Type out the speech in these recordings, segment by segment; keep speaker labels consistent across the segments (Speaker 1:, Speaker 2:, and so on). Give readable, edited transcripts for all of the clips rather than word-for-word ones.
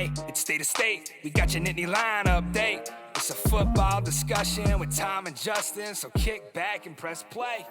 Speaker 1: Hey, it's State of State. We got your Nittany Line update. It's a football discussion with Tom and Justin, so kick back and press play.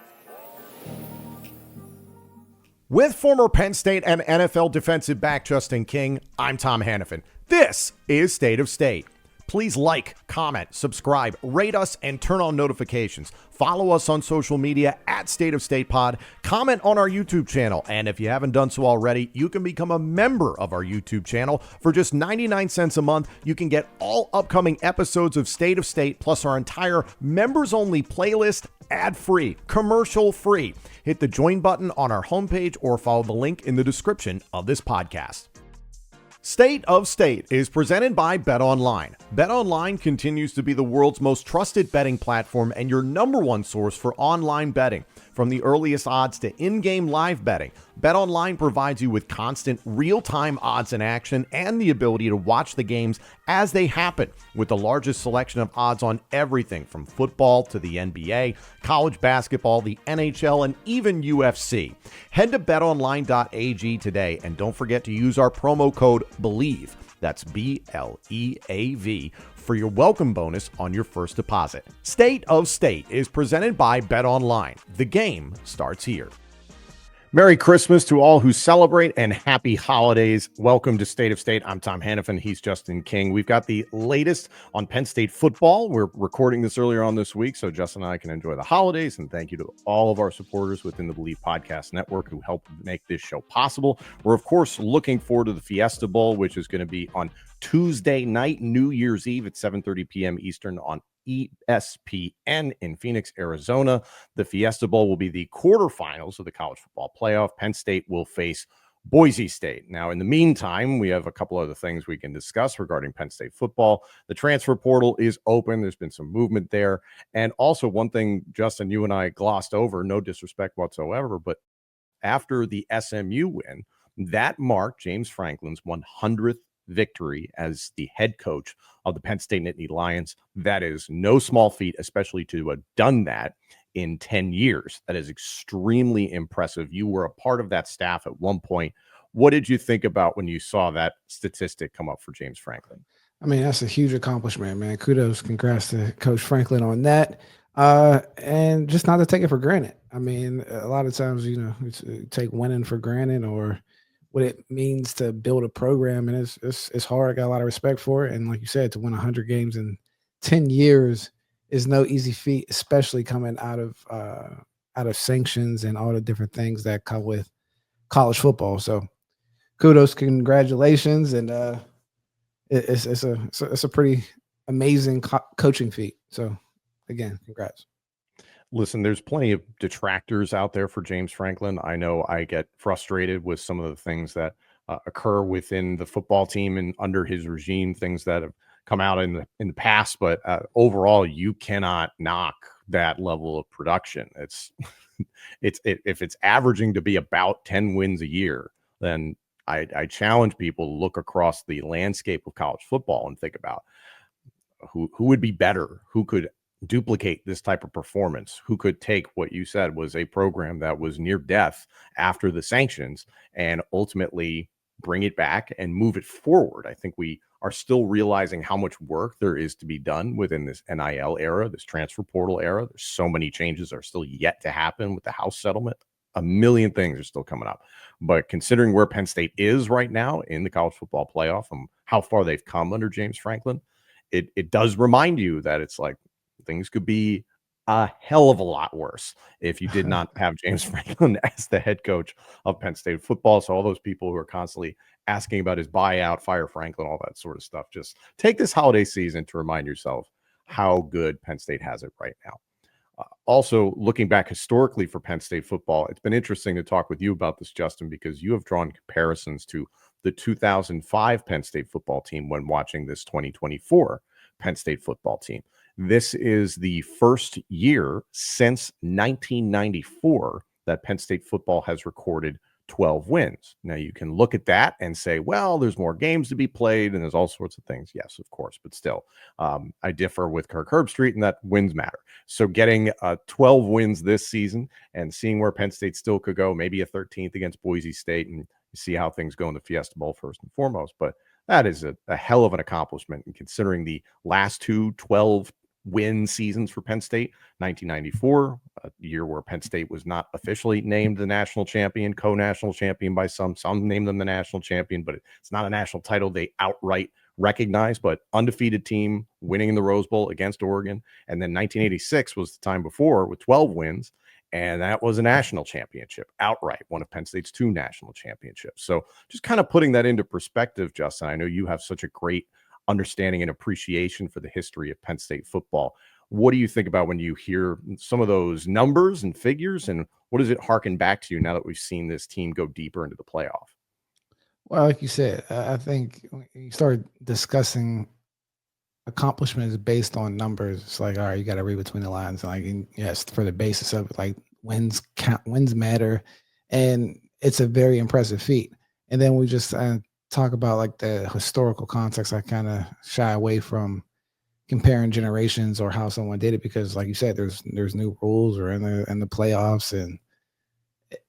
Speaker 2: With former Penn State and NFL defensive back Justin King, I'm Tom Hannafin. This is State of State. Please like, comment, subscribe, rate us, and turn on notifications. Follow us on social media at State of State Pod. Comment on our YouTube channel. And if you haven't done so already, you can become a member of our YouTube channel. For just 99 cents a month, you can get all upcoming episodes of State of State, plus our entire members-only playlist, ad-free, commercial-free. Hit the join button on our homepage or follow the link in the description of this podcast. State of State is presented by BetOnline. BetOnline continues to be the world's most trusted betting platform and your number one source for online betting. From the earliest odds to in-game live betting, BetOnline provides you with constant real-time odds in action and the ability to watch the games as they happen, with the largest selection of odds on everything from football to the NBA, college basketball, the NHL, and even UFC. Head to betonline.ag today and don't forget to use our promo code BELIEVE, that's BLEAV, for your welcome bonus on your first deposit. State of State is presented by BetOnline. The game starts here. Merry Christmas to all who celebrate and happy holidays. Welcome to State of State. I'm Tom Hannafin. He's Justin King. We've got the latest on Penn State football. We're recording this earlier on this week, so Justin and I can enjoy the holidays. And thank you to all of our supporters within the Believe Podcast Network who helped make this show possible. We're, of course, looking forward to the Fiesta Bowl, which is going to be on Tuesday night, New Year's Eve at 7:30 p.m. Eastern on ESPN in Phoenix, Arizona. The Fiesta Bowl will be the quarterfinals of the college football playoff. Penn State will face Boise State. Now, in the meantime, we have a couple other things we can discuss regarding Penn State football. The transfer portal is open. There's been some movement there. And also one thing, Justin, you and I glossed over, no disrespect whatsoever, but after the SMU win, that marked James Franklin's 100th victory as the head coach of the Penn State Nittany Lions. That is no small feat, especially to have done that in 10 years. That is extremely impressive. You were a part of that staff at one point. What did you think about when you saw that statistic come up for James Franklin?
Speaker 3: I mean, that's a huge accomplishment, man. Kudos, congrats to Coach Franklin on that. And just not to take it for granted. I mean, a lot of times, you take winning for granted or what it means to build a program, and it's hard. I got a lot of respect for it, and like you said, to win 100 games in 10 years is no easy feat, especially coming out of sanctions and all the different things that come with college football. So, kudos, congratulations, and it's a pretty amazing coaching feat. So, again, congrats.
Speaker 2: Listen, there's plenty of detractors out there for James Franklin. I know I get frustrated with some of the things that occur within the football team and under his regime, things that have come out in the past. But overall, you cannot knock that level of production. If it's averaging to be about 10 wins a year, then I challenge people to look across the landscape of college football and think about who would be better, who could duplicate this type of performance, who could take what you said was a program that was near death after the sanctions and ultimately bring it back and move it forward. I think we are still realizing how much work there is to be done within this NIL era, this transfer portal era. There's so many changes that are still yet to happen with the House settlement. A million things are still coming up. But considering where Penn State is right now in the college football playoff and how far they've come under James Franklin, it does remind you that it's like, things could be a hell of a lot worse if you did not have James Franklin as the head coach of Penn State football. So all those people who are constantly asking about his buyout, fire Franklin, all that sort of stuff, just take this holiday season to remind yourself how good Penn State has it right now. Also, looking back historically for Penn State football, it's been interesting to talk with you about this, Justin, because you have drawn comparisons to the 2005 Penn State football team when watching this 2024 Penn State football team. This is the first year since 1994 that Penn State football has recorded 12 wins. Now, you can look at that and say, well, there's more games to be played and there's all sorts of things. Yes, of course, but still, I differ with Kirk Herbstreit in that wins matter. So getting 12 wins this season and seeing where Penn State still could go, maybe a 13th against Boise State, and see how things go in the Fiesta Bowl first and foremost. But That is a hell of an accomplishment, and considering the last 12-win seasons for Penn State, 1994, a year where Penn State was not officially named the national champion, co-national champion by some named them the national champion, but it's not a national title they outright recognize, but undefeated team winning in the Rose Bowl against Oregon. And then 1986 was the time before with 12 wins. And that was a national championship outright, one of Penn State's 2 national championships. So just kind of putting that into perspective, Justin, I know you have such a great understanding and appreciation for the history of Penn State football. What do you think about when you hear some of those numbers and figures, and what does it harken back to you now that we've seen this team go deeper into the playoff?
Speaker 3: Well, like you said, I think when you start discussing accomplishments based on numbers, it's like, all right, you got to read between the lines. Like, and yes, for the basis of it, like wins count, wins matter, and it's a very impressive feat. And then we just talk about like the historical context. I kind of shy away from comparing generations or how someone did it because, like you said, there's new rules or in the playoffs, and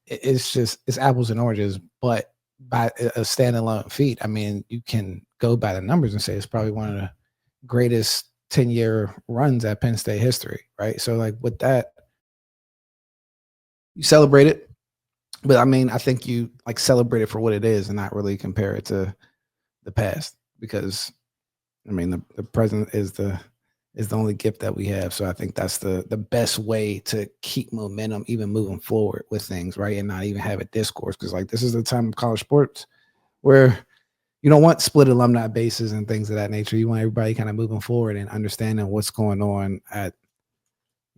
Speaker 3: it's apples and oranges. But by a standalone feat, I mean, you can go by the numbers and say it's probably one of the greatest 10-year runs at Penn State history, right? So like with that, you celebrate it. But I mean, I think you like celebrate it for what it is and not really compare it to the past because I mean the present is the only gift that we have. So I think that's the best way to keep momentum even moving forward with things, right? And not even have a discourse because like this is the time of college sports where you don't want split alumni bases and things of that nature. You want everybody kind of moving forward and understanding what's going on at,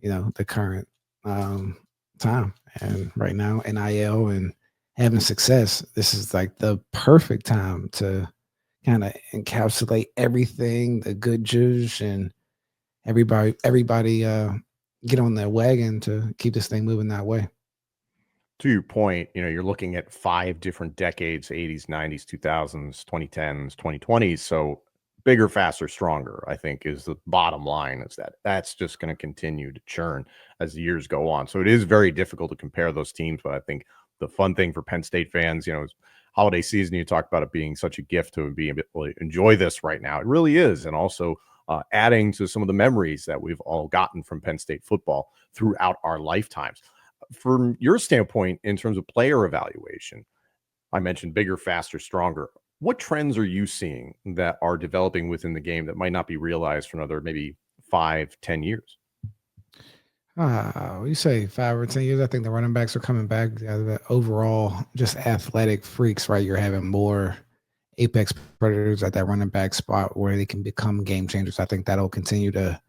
Speaker 3: the current time. And right now, NIL and having success, this is like the perfect time to kind of encapsulate everything, the good juice, and everybody get on their wagon to keep this thing moving that way.
Speaker 2: To your point, you're looking at 5 different decades, 80s, 90s, 2000s, 2010s, 2020s. So bigger, faster, stronger, I think is the bottom line, is that's just going to continue to churn as the years go on. So it is very difficult to compare those teams. But I think the fun thing for Penn State fans, is holiday season, you talk about it being such a gift to be able to enjoy this right now. It really is. And also adding to some of the memories that we've all gotten from Penn State football throughout our lifetimes. From your standpoint, in terms of player evaluation, I mentioned bigger, faster, stronger. What trends are you seeing that are developing within the game that might not be realized for another maybe 5-10 years?
Speaker 3: You say 5 or 10 years. I think the running backs are coming back. The overall, just athletic freaks, right? You're having more apex predators at that running back spot where they can become game changers. I think that'll continue to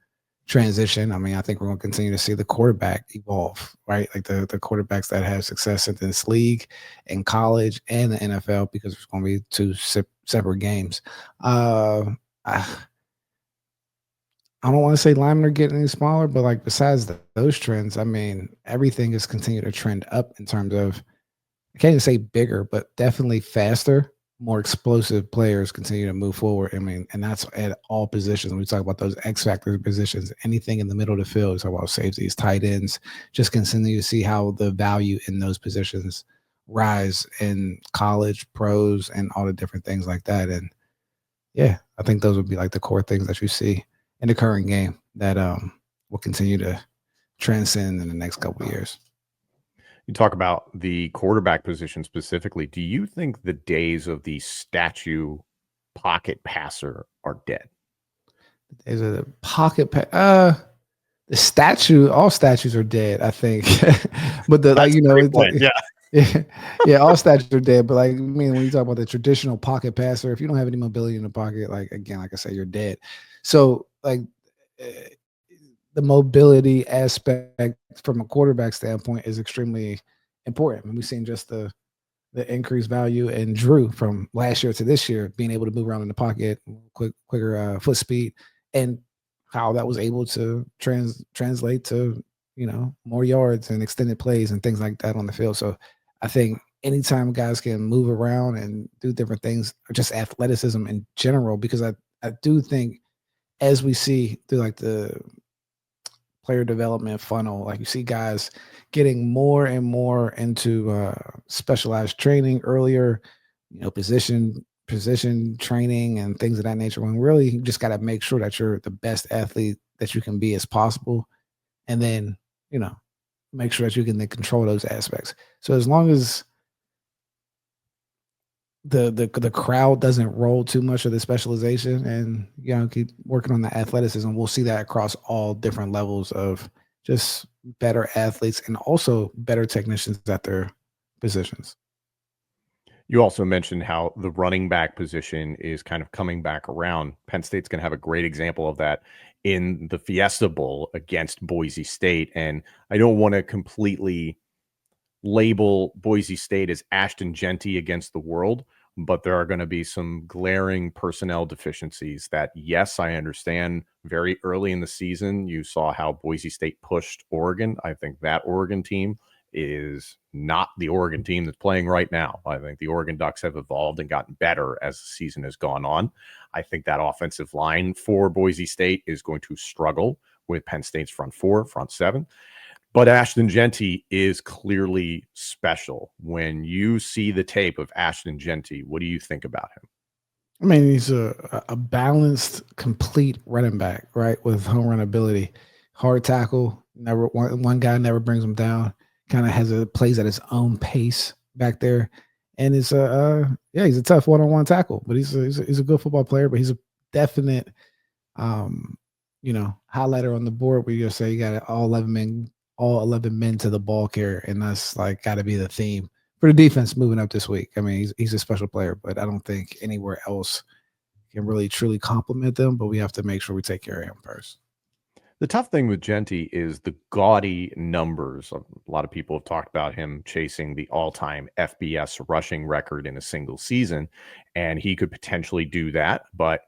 Speaker 3: transition. I mean, I think we're going to continue to see the quarterback evolve, right? Like the quarterbacks that have success in this league, in college, and the NFL, because it's going to be 2 separate games. I don't want to say linemen are getting any smaller, but like besides those trends, I mean, everything has continued to trend up in terms of, I can't even say bigger, but definitely faster, more explosive players continue to move forward. I mean, and that's at all positions. When we talk about those X factor positions, anything in the middle of the field, we talk about safeties, tight ends, just continue to see how the value in those positions rise in college, pros, and all the different things like that. And yeah, I think those would be like the core things that you see in the current game that will continue to transcend in the next couple of years.
Speaker 2: You talk about the quarterback position specifically. Do you think the days of the statue pocket passer are dead?
Speaker 3: The days of the pocket the statue, all statues are dead, I think. But yeah, all statues are dead. But like, I mean, when you talk about the traditional pocket passer, if you don't have any mobility in the pocket, like again, like I said, you're dead. So like the mobility aspect from a quarterback standpoint is extremely important. And we've seen just the increased value in Drew from last year to this year, being able to move around in the pocket, quicker foot speed, and how that was able to translate to, more yards and extended plays and things like that on the field. So I think anytime guys can move around and do different things, or just athleticism in general, because I do think as we see through like the player development funnel, like you see guys getting more and more into specialized training earlier, position position training and things of that nature, when really you just got to make sure that you're the best athlete that you can be as possible. And then, make sure that you can then control those aspects. So as long as the crowd doesn't roll too much of the specialization and keep working on the athleticism, we'll see that across all different levels of just better athletes and also better technicians at their positions.
Speaker 2: You also mentioned how the running back position is kind of coming back around. Penn State's going to have a great example of that in the Fiesta Bowl against Boise State. And I don't want to completely label Boise State as Ashton Genty against the world, but there are going to be some glaring personnel deficiencies that, yes, I understand. Very early in the season, you saw how Boise State pushed Oregon. I think that Oregon team is not the Oregon team that's playing right now. I think the Oregon Ducks have evolved and gotten better as the season has gone on. I think that offensive line for Boise State is going to struggle with Penn State's front four, front seven. But Ashton Genty is clearly special. When you see the tape of Ashton Genty, what do you think about him?
Speaker 3: I mean, he's a balanced, complete running back, right? With home run ability, hard tackle. Never one guy never brings him down. Kind of plays at his own pace back there, and he's a tough one-on-one tackle. But he's a good football player. But he's a definite, highlighter on the board where you say you got all 11 men to the ball carrier, and that's like got to be the theme for the defense moving up this week. I mean, he's a special player, but I don't think anywhere else can really truly complement them. But we have to make sure we take care of him first.
Speaker 2: The tough thing with Genty is the gaudy numbers. A lot of people have talked about him chasing the all-time FBS rushing record in a single season, and he could potentially do that. But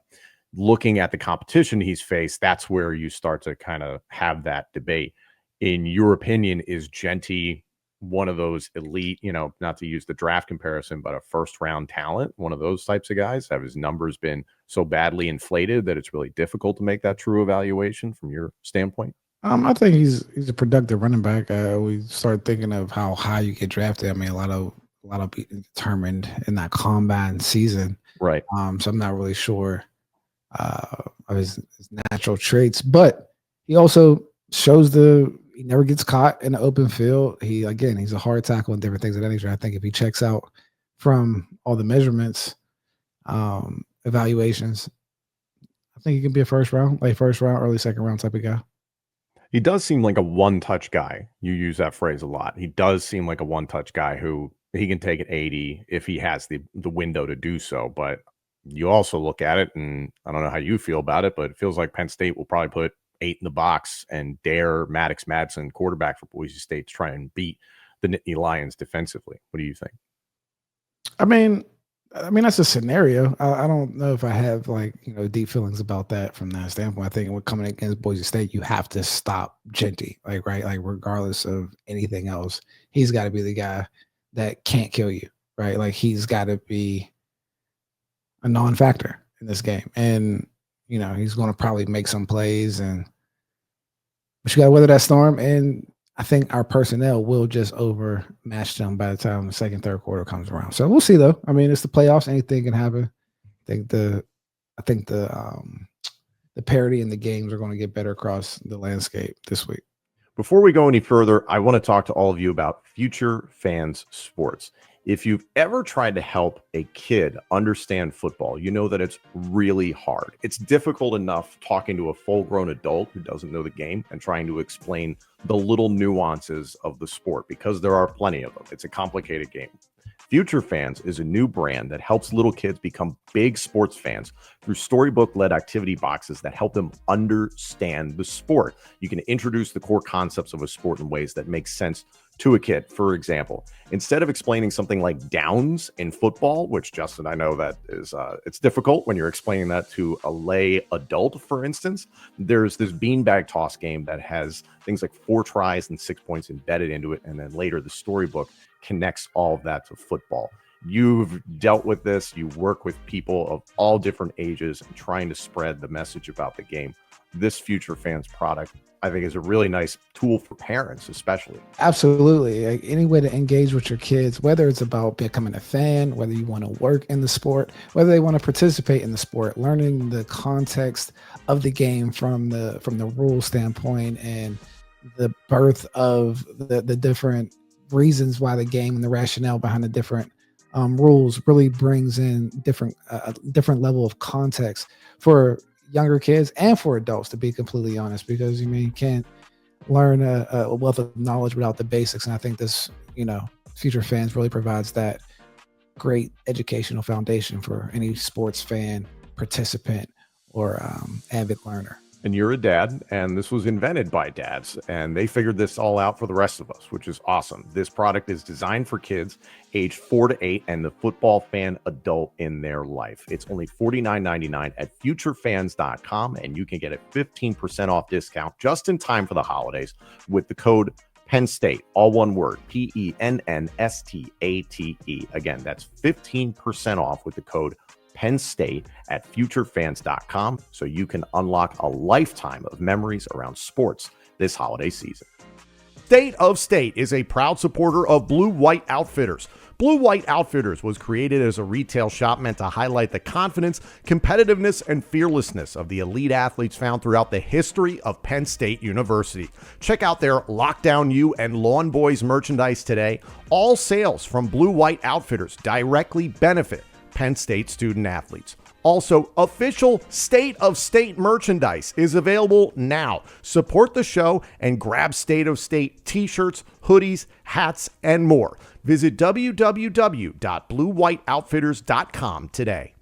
Speaker 2: looking at the competition he's faced, that's where you start to kind of have that debate. In your opinion, is Genty one of those elite, not to use the draft comparison, but a first-round talent, one of those types of guys? Have his numbers been so badly inflated that it's really difficult to make that true evaluation from your standpoint?
Speaker 3: I think he's a productive running back. We started thinking of how high you get drafted. I mean, a lot of people determined in that combine season,
Speaker 2: right?
Speaker 3: So I'm not really sure of his natural traits, but he also shows he never gets caught in the open field. He's a hard tackle and different things of that nature. I think if he checks out from all the measurements, evaluations, I think he can be a first round, early second round type of guy.
Speaker 2: He does seem like a one-touch guy. You use that phrase a lot. He does seem like a one-touch guy who he can take it 80 if he has the window to do so. But you also look at it, and I don't know how you feel about it, but it feels like Penn State will probably put 8 in the box and dare Maddox Madsen, quarterback for Boise State, to try and beat the Nittany Lions defensively. What do you think?
Speaker 3: I mean, that's a scenario. I don't know if I have deep feelings about that from that standpoint. I think when coming against Boise State, you have to stop Genty, regardless of anything else, he's got to be the guy that can't kill you, right? Like he's got to be a non-factor in this game, and he's going to probably make some plays, but you got to weather that storm. And I think our personnel will just overmatch them by the time the second, third quarter comes around. So we'll see, though. I mean, it's the playoffs; anything can happen. I think the parity in the games are going to get better across the landscape this week.
Speaker 2: Before we go any further, I want to talk to all of you about Future Fans Sports. If you've ever tried to help a kid understand football, you know that it's really hard. It's difficult enough talking to a full-grown adult who doesn't know the game and trying to explain the little nuances of the sport, because there are plenty of them. It's a complicated game. Future Fans is a new brand that helps little kids become big sports fans through storybook-led activity boxes that help them understand the sport. You can introduce the core concepts of a sport in ways that make sense to a kid. For example, instead of explaining something like downs in football, which, Justin, I know that is it's difficult when you're explaining that to a lay adult, for instance, there's this beanbag toss game that has things like 4 tries and 6 points embedded into it, and then later the storybook connects all of that to football. You've dealt with this. You work with people of all different ages and trying to spread the message about the game. This Future Fans product, I think, is a really nice tool for parents, especially.
Speaker 3: Absolutely. Like, any way to engage with your kids, whether it's about becoming a fan, whether you want to work in the sport, whether they want to participate in the sport, learning the context of the game from the rule standpoint and the birth of the different reasons why the game and the rationale behind the different rules really brings in different level of context for younger kids and for adults, to be completely honest, because you can't learn a wealth of knowledge without the basics. And I think this, Future Fans really provides that great educational foundation for any sports fan, participant, or avid learner.
Speaker 2: And you're a dad, and this was invented by dads, and they figured this all out for the rest of us, which is awesome. This product is designed for kids aged 4 to 8 and the football fan adult in their life. It's only $49.99 at futurefans.com, and you can get a 15% off discount just in time for the holidays with the code Penn State, all one word, PENNSTATE. Again, that's 15% off with the code Penn State at futurefans.com, so you can unlock a lifetime of memories around sports this holiday season. State of State is a proud supporter of Blue White Outfitters. Blue White Outfitters was created as a retail shop meant to highlight the confidence, competitiveness, and fearlessness of the elite athletes found throughout the history of Penn State University. Check out their Lockdown U and Lawn Boys merchandise today. All sales from Blue White Outfitters directly benefit Penn State student athletes. Also, official State of State merchandise is available now. Support the show and grab State of State t-shirts, hoodies, hats, and more. Visit www.bluewhiteoutfitters.com today.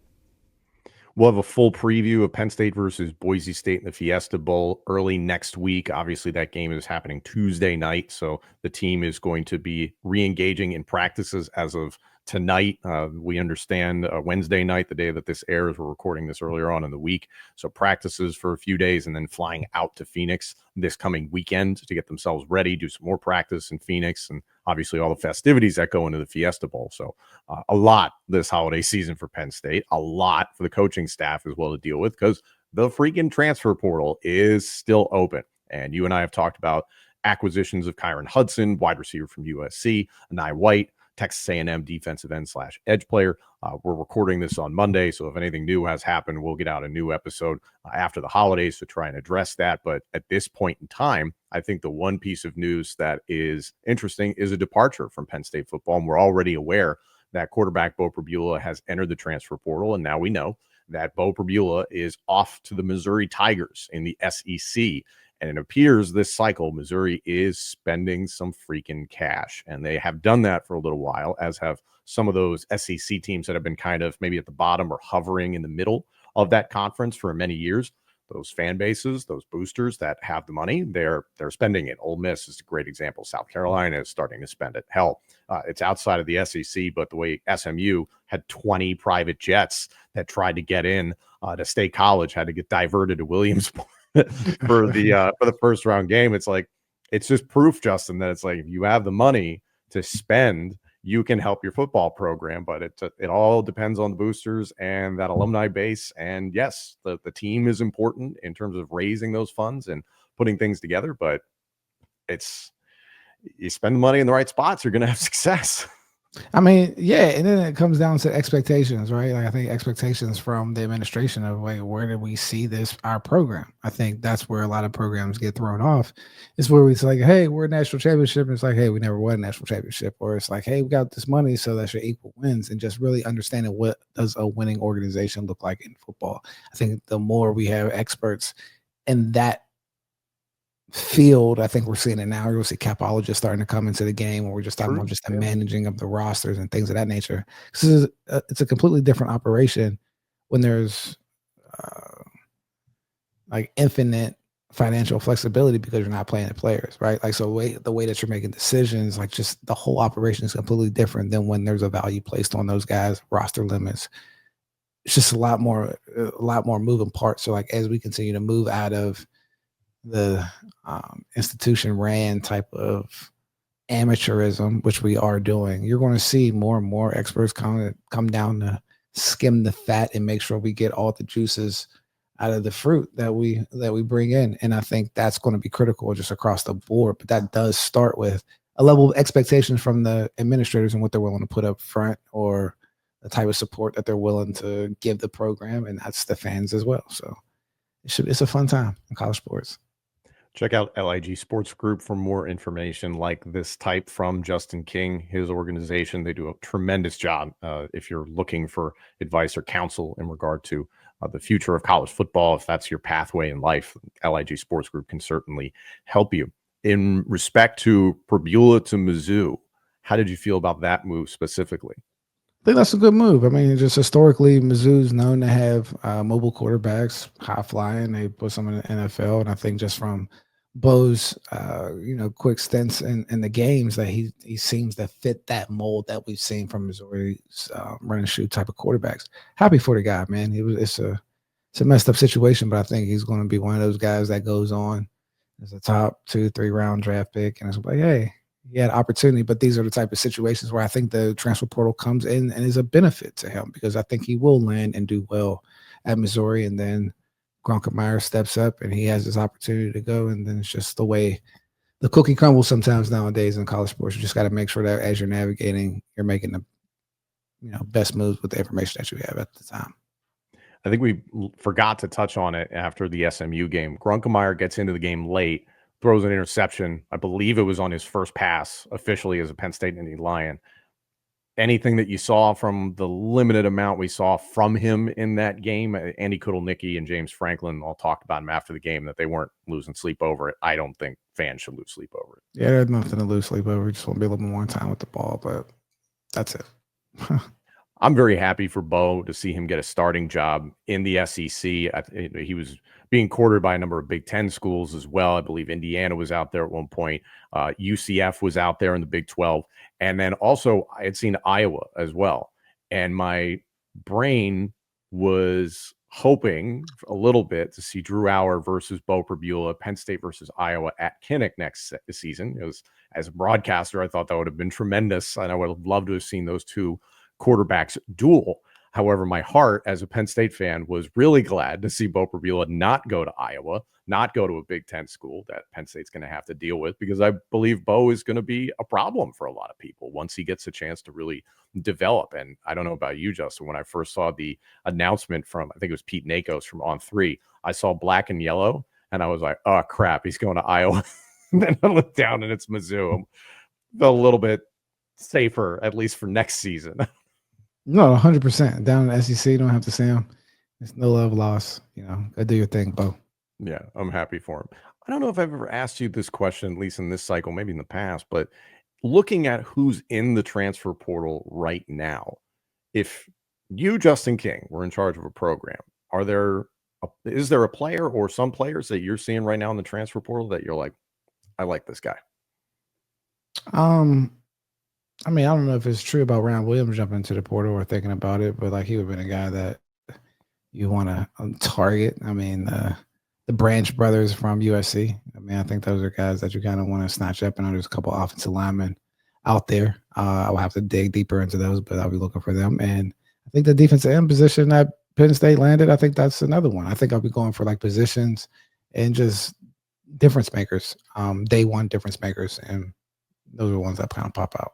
Speaker 2: We'll have a full preview of Penn State versus Boise State in the Fiesta Bowl early next week. Obviously, that game is happening Tuesday night, so the team is going to be re-engaging in practices as of tonight. We understand Wednesday night, the day that this airs, we're recording this earlier on in the week. So practices for a few days and then flying out to Phoenix this coming weekend to get themselves ready, do some more practice in Phoenix, and obviously all the festivities that go into the Fiesta Bowl. So a lot this holiday season for Penn State, a lot for the coaching staff as well to deal with, because the freaking transfer portal is still open. And you and I have talked about acquisitions of Kyron Hudson, wide receiver from USC, Anai White, Texas A&M defensive end / edge player. We're recording this on Monday, so if anything new has happened, we'll get out a new episode after the holidays to try and address that. But at this point in time, I think the one piece of news that is interesting is a departure from Penn State football. And we're already aware that quarterback Beau Pribula has entered the transfer portal, and now we know that Beau Pribula is off to the Missouri Tigers in the SEC. And it appears this cycle, Missouri is spending some freaking cash. And they have done that for a little while, as have some of those SEC teams that have been kind of maybe at the bottom or hovering in the middle of that conference for many years. Those fan bases, those boosters that have the money, they're spending it. Ole Miss is a great example. South Carolina is starting to spend it. Hell, it's outside of the SEC, but the way SMU had 20 private jets that tried to get in to State College had to get diverted to Williamsport for the first round game. It's like, it's just proof, Justin, that it's like, if you have the money to spend, you can help your football program. But it all depends on the boosters and that alumni base. And yes, the team is important in terms of raising those funds and putting things together. But you spend the money in the right spots, you're going to have success.
Speaker 3: I mean, yeah, and then it comes down to expectations, right? Like, I think expectations from the administration of, like, where did we see our program? I think that's where a lot of programs get thrown off. It's where it's like, hey, we're a national championship. And it's like, hey, we never won a national championship. Or it's like, hey, we got this money, so that should equal wins. And just really understanding what does a winning organization look like in football. I think the more we have experts in that field, I think we're seeing it now. We're going to see capologists starting to come into the game, where we're just talking about just the managing of the rosters and things of that nature. It's a completely different operation when there's like infinite financial flexibility, because you're not playing the players, right? Like, so the way that you're making decisions, like, just the whole operation is completely different than when there's a value placed on those guys, roster limits. It's just a lot more moving parts. So, like, as we continue to move out of the institution ran type of amateurism, which we are doing, you're going to see more and more experts come down to skim the fat and make sure we get all the juices out of the fruit that we bring in. And I think that's going to be critical just across the board. But that does start with a level of expectations from the administrators and what they're willing to put up front, or the type of support that they're willing to give the program, and that's the fans as well. So it's a fun time in college sports.
Speaker 2: Check out LIG Sports Group for more information like this type from Justin King, his organization. They do a tremendous job if you're looking for advice or counsel in regard to the future of college football. If that's your pathway in life, LIG Sports Group can certainly help you. In respect to Pribula to Mizzou, how did you feel about that move specifically?
Speaker 3: I think that's a good move. I mean, just historically, Mizzou's known to have mobile quarterbacks, high flying. They put some in the NFL, and I think just from Beau's, quick stints in the games, that he seems to fit that mold that we've seen from Missouri's run and shoot type of quarterbacks. Happy for the guy, man. It's a messed up situation, but I think he's going to be one of those guys that goes on as a top 2-3 round draft pick, and it's like, hey, he had opportunity. But these are the type of situations where I think the transfer portal comes in and is a benefit to him, because I think he will land and do well at Missouri, and then Meyer steps up and he has this opportunity to go. And then it's just the way the cookie crumbles sometimes nowadays in college sports. You just got to make sure that as you're navigating, you're making the best moves with the information that you have at the time.
Speaker 2: I think we forgot to touch on it after the SMU game. Meyer gets into the game late, throws an interception. I believe it was on his first pass officially as a Penn State Nittany Lion. Anything that you saw from the limited amount we saw from him in that game? Andy Kudlnicki and James Franklin all talked about him after the game, that they weren't losing sleep over it. I don't think fans should lose sleep over it.
Speaker 3: Yeah, there's nothing to lose sleep over. We just want to be a little more time with the ball, but that's it.
Speaker 2: I'm very happy for Beau to see him get a starting job in the SEC. He was being courted by a number of Big Ten schools as well. I believe Indiana was out there at one point. UCF was out there in the Big 12. And then also I had seen Iowa as well. And my brain was hoping a little bit to see Drew Auer versus Beau Pribula, Penn State versus Iowa at Kinnick next season. It was, as a broadcaster, I thought that would have been tremendous. And I would have loved to have seen those two quarterbacks duel. However, my heart as a Penn State fan was really glad to see Beau Pribula not go to Iowa, not go to a Big Ten school that Penn State's going to have to deal with, because I believe Beau is going to be a problem for a lot of people once he gets a chance to really develop. And I don't know about you, Justin, when I first saw the announcement from, I think it was Pete Nakos from On3, I saw black and yellow and I was like, oh crap, he's going to Iowa. And then I looked down and it's Mizzou. Felt a little bit safer, at least for next season.
Speaker 3: No, 100%. Down in the SEC, don't have to see him. There's no love lost. Go do your thing, Beau.
Speaker 2: Yeah, I'm happy for him. I don't know if I've ever asked you this question, at least in this cycle, maybe in the past, but looking at who's in the transfer portal right now, if you, Justin King, were in charge of a program, is there a player or some players that you're seeing right now in the transfer portal that you're like, I like this guy?
Speaker 3: I mean, I don't know if it's true about Ryan Williams jumping into the portal or thinking about it, but like he would have been a guy that you want to target. I mean, the Branch brothers from USC. I mean, I think those are guys that you kind of want to snatch up. And there's a couple offensive linemen out there. I will have to dig deeper into those, but I'll be looking for them. And I think the defensive end position that Penn State landed, I think that's another one. I think I'll be going for like positions and just difference makers, day one difference makers. And those are ones that kind of pop out.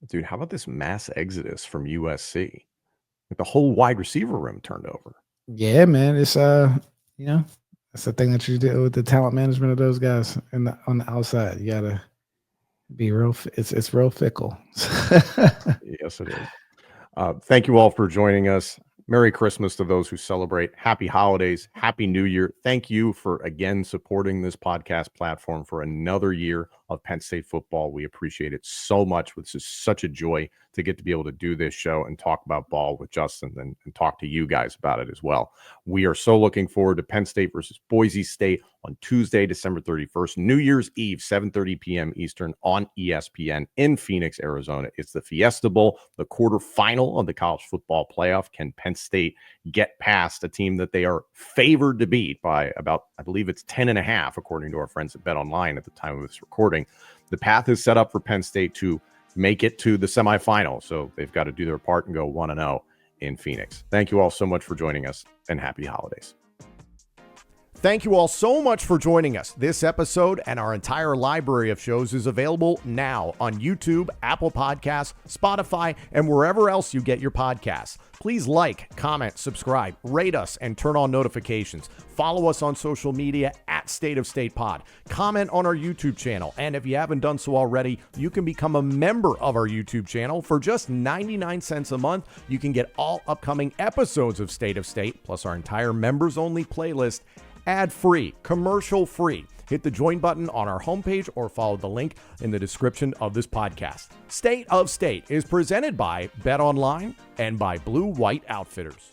Speaker 2: Dude, how about this mass exodus from USC? Like the whole wide receiver room turned over.
Speaker 3: Yeah, man. It's that's the thing that you do with the talent management of those guys on the outside. You gotta be real. It's real fickle.
Speaker 2: Yes, it is. Thank you all for joining us. Merry Christmas to those who celebrate. Happy holidays. Happy New Year. Thank you for, again, supporting this podcast platform for another year of Penn State football. We appreciate it so much. This is such a joy to get to be able to do this show and talk about ball with Justin and talk to you guys about it as well. We are so looking forward to Penn State versus Boise State on Tuesday, December 31st, New Year's Eve, 7:30 p.m. Eastern on ESPN in Phoenix, Arizona. It's the Fiesta Bowl, the quarterfinal of the college football playoff. Can Penn State get past a team that they are favored to beat by about, I believe it's 10.5, according to our friends at Bet Online at the time of this recording? the path is set up for Penn State to make it to the semifinal. So they've got to do their part and go 1-0 in Phoenix. Thank you all so much for joining us, and happy holidays. Thank you all so much for joining us. This episode and our entire library of shows is available now on YouTube, Apple Podcasts, Spotify, and wherever else you get your podcasts. Please like, comment, subscribe, rate us, and turn on notifications. Follow us on social media at State of State Pod. Comment on our YouTube channel. And if you haven't done so already, you can become a member of our YouTube channel for just 99 cents a month. You can get all upcoming episodes of State of State, plus our entire members-only playlist, ad-free, commercial-free. Hit the join button on our homepage or follow the link in the description of this podcast. State of State is presented by Bet Online and by Blue White Outfitters.